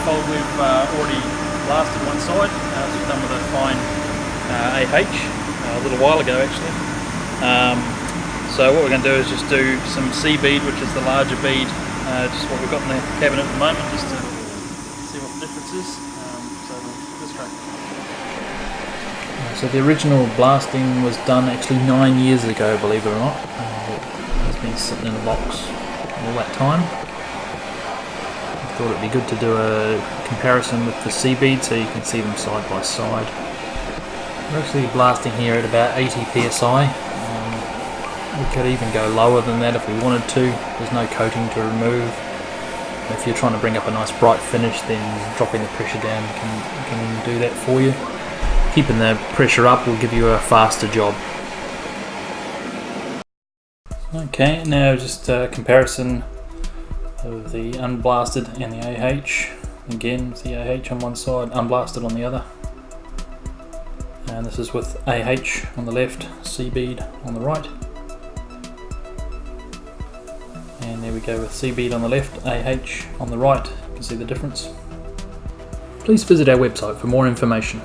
manifold we've already blasted one side. This was done with a fine AH a little while ago actually. So what we're going to do is just do some C bead, which is the larger bead, just what we've got in the cabinet at the moment, just to see what the difference is. So we'll just try. So the original blasting was done actually 9 years ago, believe it or not. It's been sitting in a box all that time. I thought it'd be good to do a comparison with the C bead so you can see them side by side. We're actually blasting here at about 80 psi. We could even go lower than that if we wanted to. There's no coating to remove. If you're trying to bring up a nice bright finish, then dropping the pressure down can do that for you. Keeping the pressure up will give you a faster job. Okay, now just a comparison of the unblasted and the AH. Again, the AH on one side, unblasted on the other. And this is with AH on the left, C bead on the right. And there we go with C bead on the left, AH on the right. You can see the difference. Please visit our website for more information.